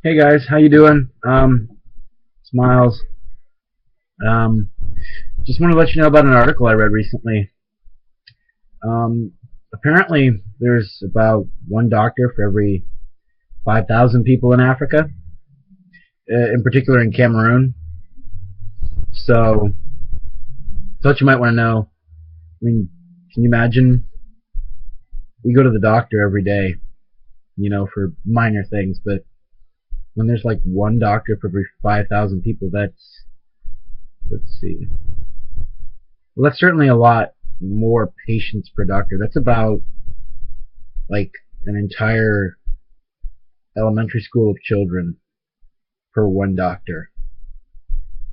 Hey guys, how you doing? Smiles. Um, just want to let you know about an article I read recently. Apparently, there's about one doctor for every 5,000 people in Africa, in particular in Cameroon. So, thought you might want to know. I mean, can you imagine? We go to the doctor every day, for minor things, but when there's like one doctor for every 5,000 people, let's see. Well, that's certainly a lot more patients per doctor. That's about like an entire elementary school of children per one doctor,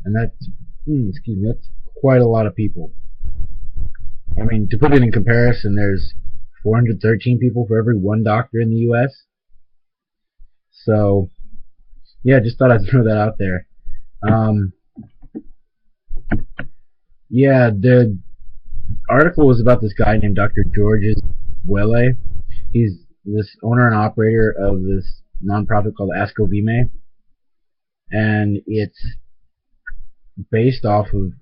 and that's quite a lot of people. I mean, to put it in comparison, there's 413 people for every one doctor in the U.S. So, yeah, just thought I'd throw that out there. Um, yeah, the article was about this guy named Dr. Georges Boile. He's this owner and operator of this nonprofit called Ascovime, and it's based off of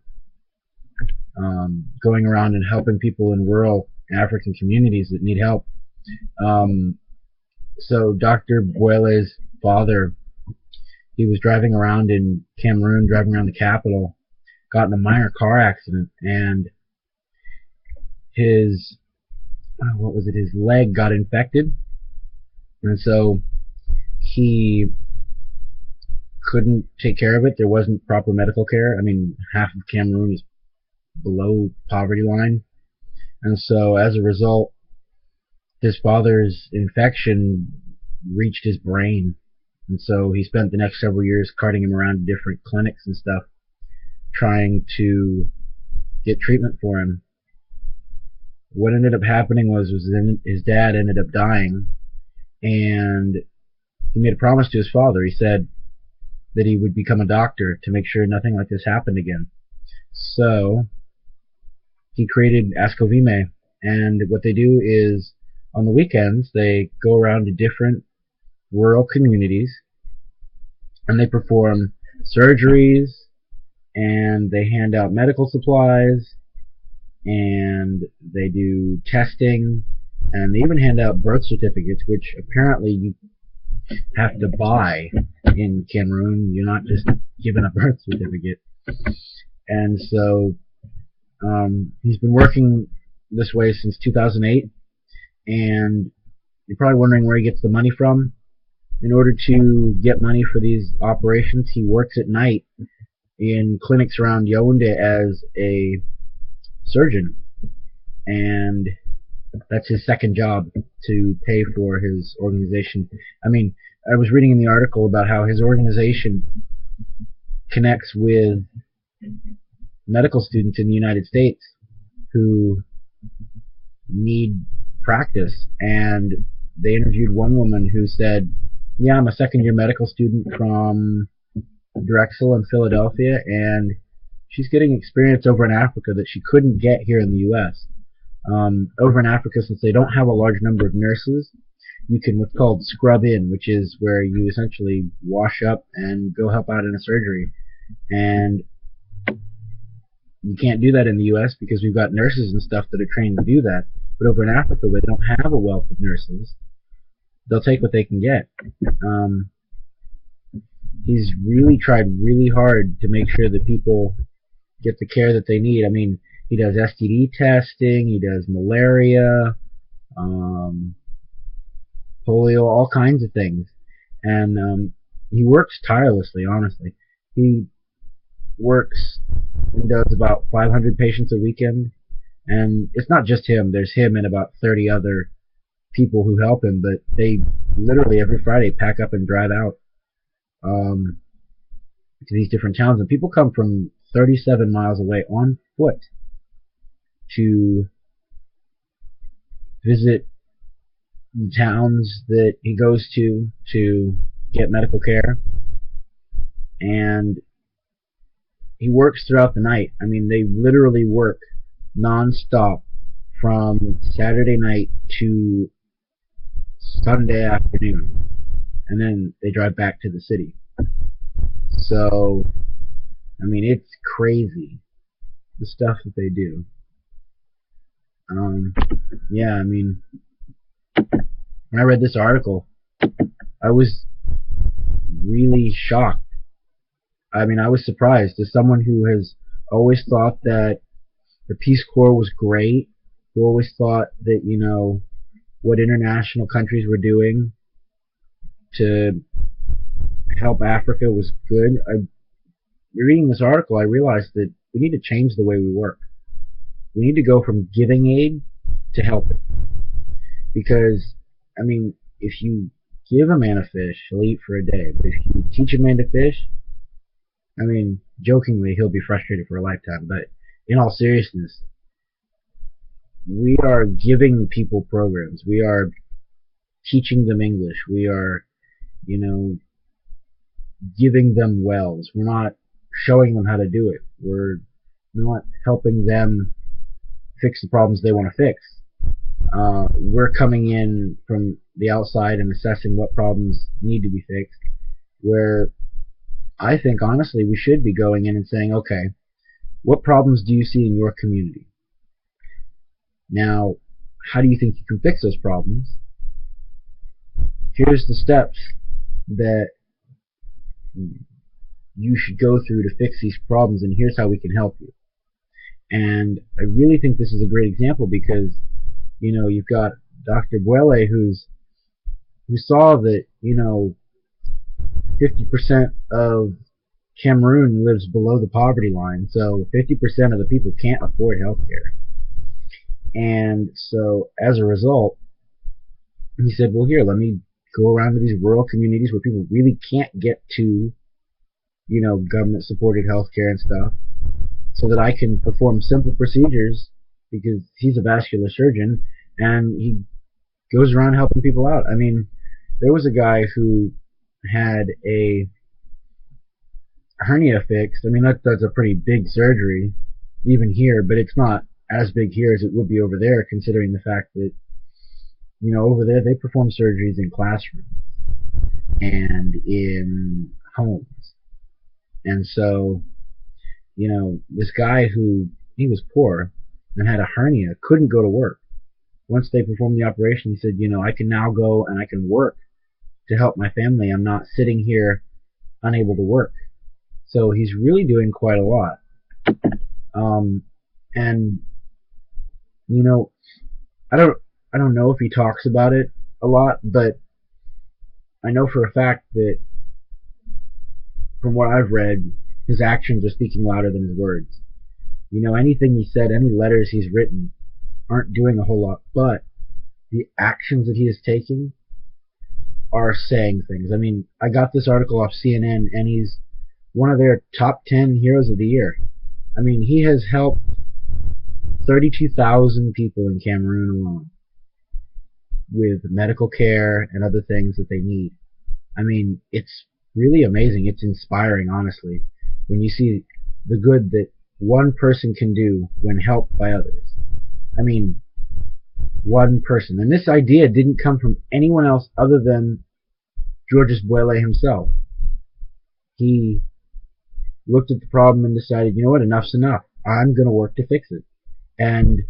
going around and helping people in rural African communities that need help. So Dr. Boile's father, he was driving around in Cameroon, driving around the capital, got in a minor car accident, and his his leg got infected, and so he couldn't take care of it. There wasn't proper medical care. I mean, half of Cameroon is below poverty line, and so as a result, his father's infection reached his brain, and so he spent the next several years carting him around to different clinics and stuff, trying to get treatment for him. What ended up happening was his dad ended up dying, and he made a promise to his father. He said that he would become a doctor to make sure nothing like this happened again. So he created Ascovime, and what they do is on the weekends they go around to different rural communities and they perform surgeries, and they hand out medical supplies, and they do testing, and they even hand out birth certificates, which apparently you have to buy in Cameroon. You're not just given a birth certificate. And so he's been working this way since 2008, and you're probably wondering where he gets the money from. In order to get money for these operations, he works at night in clinics around Yaoundé as a surgeon, and that's his second job to pay for his organization. I mean, I was reading in the article about how his organization connects with medical students in the United States who need practice, and they interviewed one woman who said, yeah, I'm a second-year medical student from Drexel in Philadelphia, and she's getting experience over in Africa that she couldn't get here in the U.S. Over in Africa, since they don't have a large number of nurses, you can what's called scrub in, which is where you essentially wash up and go help out in a surgery. And you can't do that in the U.S. because we've got nurses and stuff that are trained to do that. But over in Africa, where they don't have a wealth of nurses, they'll take what they can get. He's really tried really hard to make sure that people get the care that they need. I mean, he does STD testing, he does malaria, polio, all kinds of things. And he works tirelessly, honestly. He works and does about 500 patients a weekend. And it's not just him. There's him and about 30 other people who help him, but they literally every Friday pack up and drive out to these different towns. And people come from 37 miles away on foot to visit the towns that he goes to get medical care. And he works throughout the night. I mean, they literally work non-stop from Saturday night to Sunday afternoon. and then they drive back to the city. So, I mean, it's crazy, the stuff that they do. Yeah, I mean, when I read this article, I was really shocked. I mean, I was surprised. As someone who has always thought that the Peace Corps was great, who always thought that, you know, what international countries were doing to help Africa was good. Reading this article, I realized that we need to change the way we work. We need to go from giving aid to helping. Because, I mean, if you give a man a fish, he'll eat for a day. But if you teach a man to fish, I mean, jokingly, he'll be frustrated for a lifetime. But in all seriousness, we are giving people programs. We are teaching them English. We are, you know, giving them wells. We're not showing them how to do it. We're not helping them fix the problems they want to fix. We're coming in from the outside and assessing what problems need to be fixed, where I think, honestly, we should be going in and saying, okay, what problems do you see in your community? Now, how do you think you can fix those problems? Here's the steps that you should go through to fix these problems, and here's how we can help you. And I really think this is a great example because, you know, you've got Dr. Bwele who saw that, you know, 50% of Cameroon lives below the poverty line, so 50% of the people can't afford health care. And so, as a result, he said, well, here, let me go around to these rural communities where people really can't get to, you know, government-supported health care and stuff, so that I can perform simple procedures, because he's a vascular surgeon, and he goes around helping people out. I mean, there was a guy who had a hernia fixed. I mean, that's a pretty big surgery, even here, but it's not as big here as it would be over there, considering the fact that, you know, over there they perform surgeries in classrooms and in homes. And so, you know, this guy who, he was poor and had a hernia, couldn't go to work. Once they performed the operation, he said, you know, I can now go and I can work to help my family. I'm not sitting here unable to work. So he's really doing quite a lot. And, you know, I don't know if he talks about it a lot, but I know for a fact that from what I've read, his actions are speaking louder than his words. You know, anything he said, any letters he's written aren't doing a whole lot, but the actions that he is taking are saying things. I mean, I got this article off CNN, and he's one of their top 10 heroes of the year. I mean, he has helped 32,000 people in Cameroon alone with medical care and other things that they need. I mean, it's really amazing. It's inspiring, honestly, when you see the good that one person can do when helped by others. I mean, one person. And this idea didn't come from anyone else other than Georges Bwele himself. He looked at the problem and decided, you know what, enough's enough. I'm going to work to fix it. And,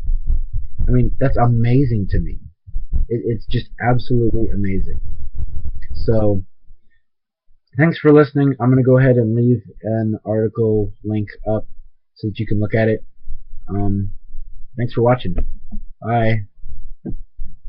I mean, that's amazing to me. It's just absolutely amazing. So, thanks for listening. I'm going to go ahead and leave an article link up so that you can look at it. Thanks for watching. Bye.